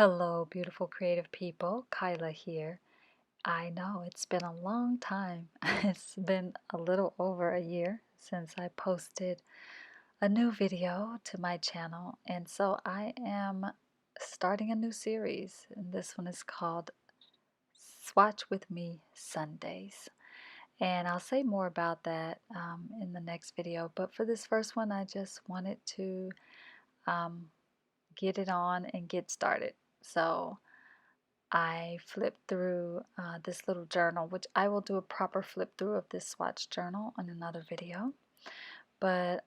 Hello, beautiful creative people. Kyla here. I know it's been a long time. It's been a little over a year since I posted a new video to my channel, and so I am starting a new series, and this one is called Swatch With Me Sundays. And I'll say more about that in the next video, but for this first one, I just wanted to um, get it on and get started. So I flipped through this little journal, which I will do a proper flip through of this swatch journal on another video. But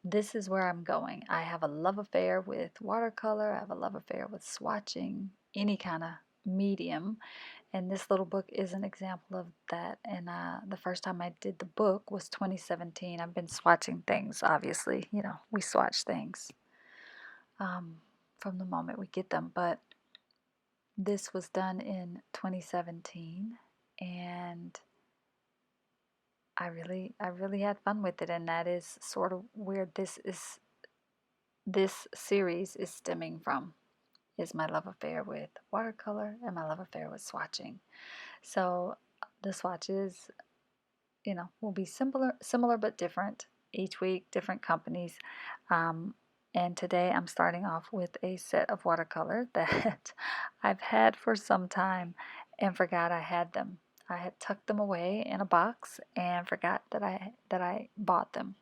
this is where I'm going. I have a love affair with watercolor. I have a love affair with swatching any kind of medium. And this little book is an example of that. And the first time I did the book was 2017. I've been swatching things, obviously. You know, we swatch things from the moment we get them. But this was done in 2017, and I really had fun with it, and that is sort of where this series is stemming from, is my love affair with watercolor and my love affair with swatching. So the swatches, you know, will be similar but different each week, different companies. And today I'm starting off with a set of watercolor that I've had for some time and forgot I had them. I had tucked them away in a box and forgot that I bought them.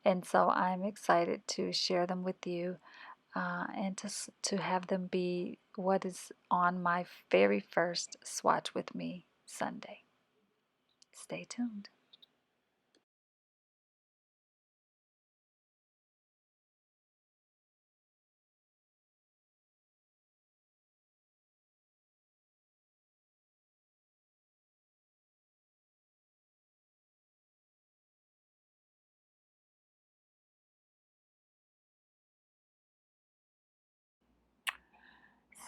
And so I'm excited to share them with you and to have them be what is on my very first Swatch With Me Sunday. Stay tuned.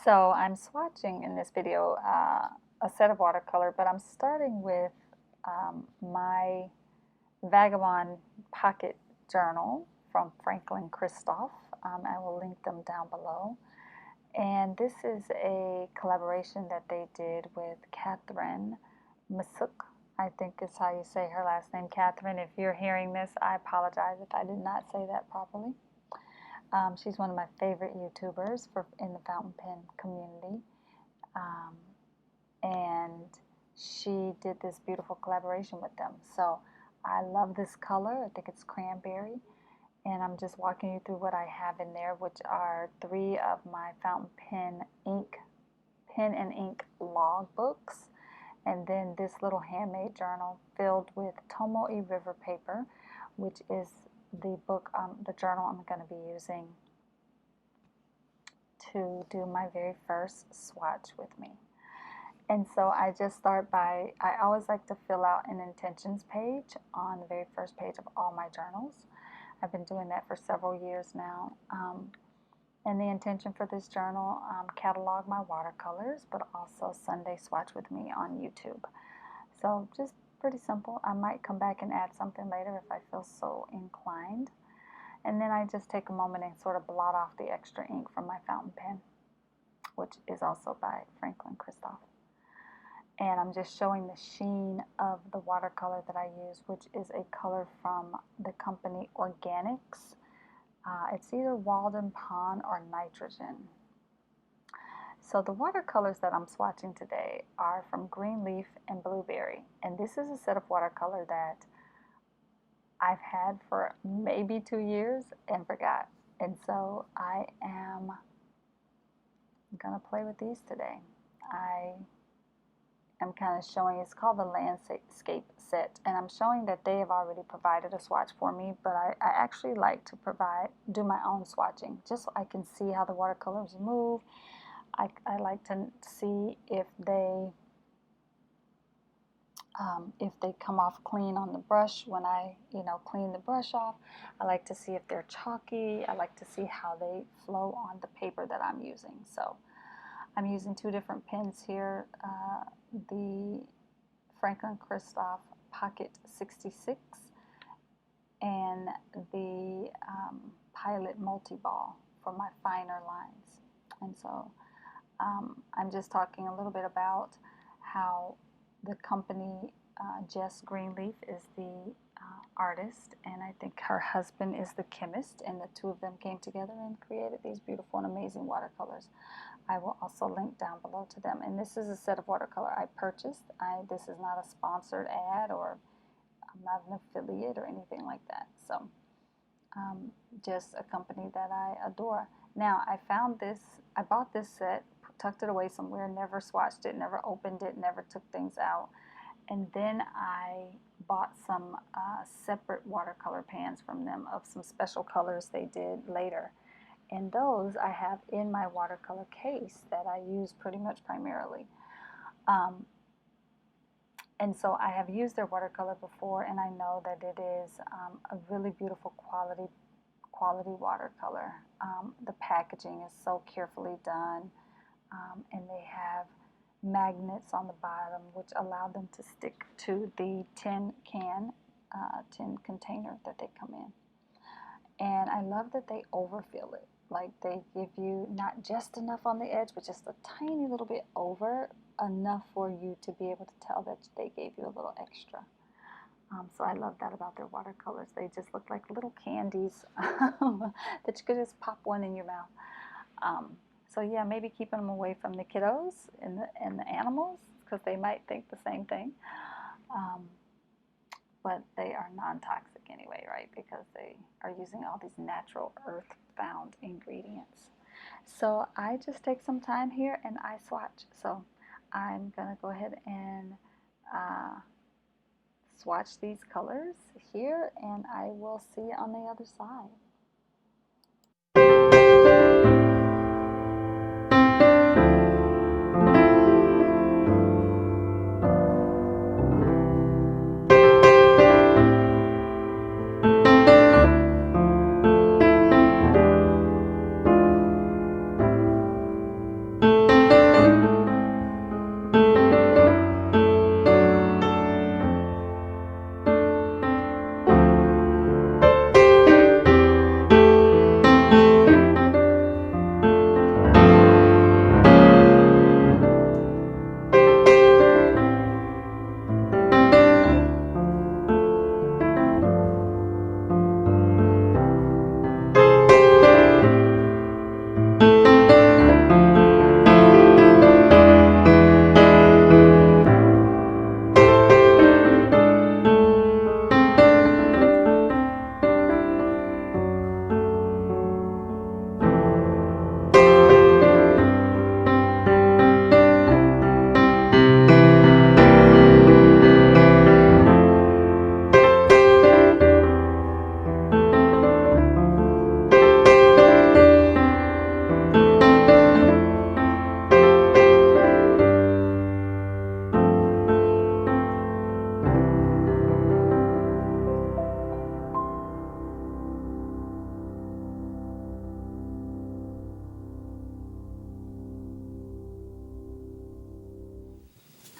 So I'm swatching in this video a set of watercolor, but I'm starting with my Vagabond Pocket Journal from Franklin Christoph. I will link them down below. And this is a collaboration that they did with Catherine Masuk. I think is how you say her last name, Catherine. If you're hearing this, I apologize if I did not say that properly. She's one of my favorite YouTubers in the fountain pen community. Um, and she did this beautiful collaboration with them. So I love this color. I think it's cranberry. And I'm just walking you through what I have in there, which are 3 of my fountain pen and ink log books. And then this little handmade journal filled with Tomoe River paper, which is the journal I'm going to be using to do my very first swatch with me. And so I just start by, I always like to fill out an intentions page on the very first page of all my journals. I've been doing that for several years now. And the intention for this journal, catalog my watercolors, but also Sunday Swatch With Me on YouTube. So just pretty simple. I might come back and add something later if I feel so inclined. And then I just take a moment and sort of blot off the extra ink from my fountain pen, which is also by Franklin Christoph. And I'm just showing the sheen of the watercolor that I use, which is a color from the company Organics. It's either Walden Pond or Nitrogen. So the watercolors that I'm swatching today are from Greenleaf and Blueberry. And this is a set of watercolor that I've had for maybe 2 years and forgot. And so I am gonna play with these today. I'm kind of showing, it's called the landscape set, and I'm showing that they have already provided a swatch for me, but I actually like to do my own swatching, just so I can see how the watercolors move. I like to see if they come off clean on the brush when I, clean the brush off. I like to see if they're chalky. I like to see how they flow on the paper that I'm using. So I'm using 2 different pens here, the Franklin Christoph Pocket 66 and the Pilot Multi-Ball for my finer lines. And so I'm just talking a little bit about how the company, Jess Greenleaf is the artist, and I think her husband is the chemist, and the two of them came together and created these beautiful and amazing watercolors. I will also link down below to them. And this is a set of watercolor I purchased. This is not a sponsored ad, or I'm not an affiliate or anything like that. So just a company that I adore. Now, I found this, I bought this set, tucked it away somewhere, never swatched it, never opened it, never took things out. And then I bought some separate watercolor pans from them of some special colors they did later. And those I have in my watercolor case that I use pretty much primarily. And so I have used their watercolor before, and I know that it is a really beautiful quality watercolor. The packaging is so carefully done, and they have magnets on the bottom which allow them to stick to the tin container that they come in. And I love that they overfill it. Like, they give you not just enough on the edge, but just a tiny little bit over, enough for you to be able to tell that they gave you a little extra. So I love that about their watercolors. They just look like little candies that you could just pop one in your mouth. So yeah, maybe keeping them away from the kiddos and the animals, because they might think the same thing. But they are non-toxic anyway, right? Because they are using all these natural earth-bound ingredients. So I just take some time here and I swatch. So I'm going to go ahead and swatch these colors here, and I will see you on the other side.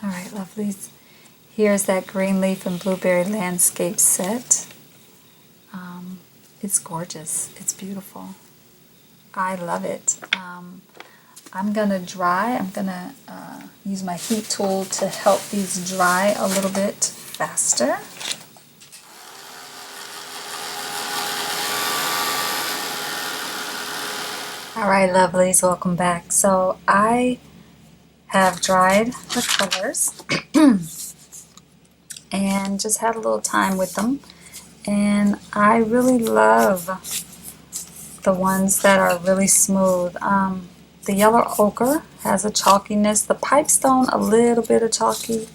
All right, lovelies. Here's that greenleaf and blueberry landscape set. It's gorgeous. It's beautiful. I love it. I'm going to dry. I'm going to use my heat tool to help these dry a little bit faster. All right, lovelies, welcome back. So I have dried the colors and just had a little time with them, and I really love the ones that are really smooth. The yellow ochre has a chalkiness, the pipestone a little bit of chalky,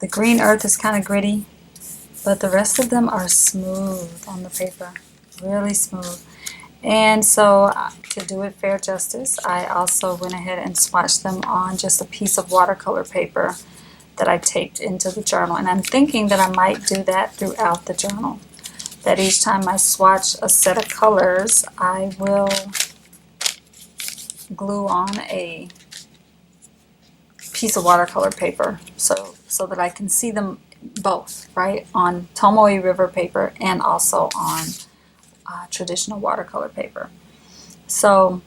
the green earth is kind of gritty, but the rest of them are smooth on the paper, really smooth. And so to do it fair justice, I also went ahead and swatched them on just a piece of watercolor paper that I taped into the journal. And I'm thinking that I might do that throughout the journal, that each time I swatch a set of colors, I will glue on a piece of watercolor paper so that I can see them both, right, on Tomoe River paper and also on traditional watercolor paper. So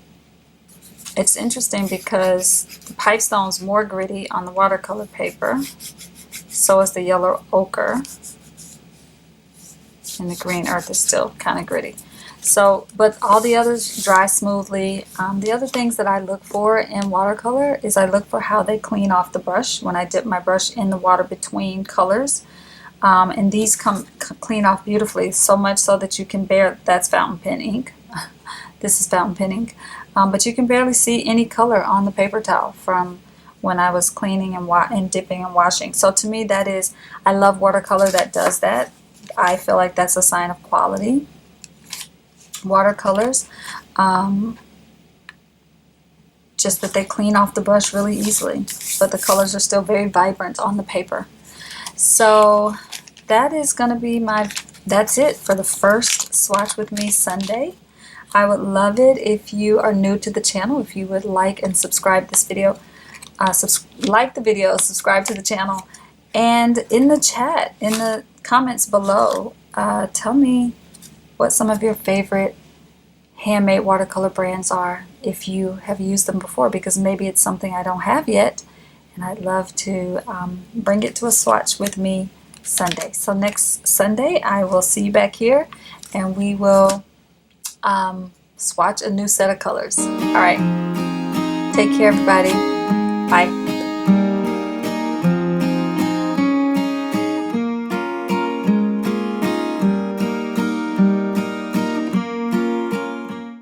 it's interesting because the Pipestone's more gritty on the watercolor paper. So is the yellow ochre. And the green earth is still kind of gritty. So, but all the others dry smoothly. The other things that I look for in watercolor is I look for how they clean off the brush when I dip my brush in the water between colors. And these clean off beautifully, so much so that you can that's fountain pen ink. This is fountain pen ink. But you can barely see any color on the paper towel from when I was cleaning and dipping and washing. So to me, that is, I love watercolor that does that. I feel like that's a sign of quality. Watercolors, just that they clean off the brush really easily, but the colors are still very vibrant on the paper. So that is going to be that's it for the first Swatch With Me Sunday. I would love it if you are new to the channel, if you would like and subscribe this video, like the video, subscribe to the channel, and in the chat, in the comments below, tell me what some of your favorite handmade watercolor brands are, if you have used them before, because maybe it's something I don't have yet, and I'd love to bring it to a Swatch With Me Sunday. So next Sunday, I will see you back here, and we will swatch a new set of colors. All right. Take care, everybody. Bye.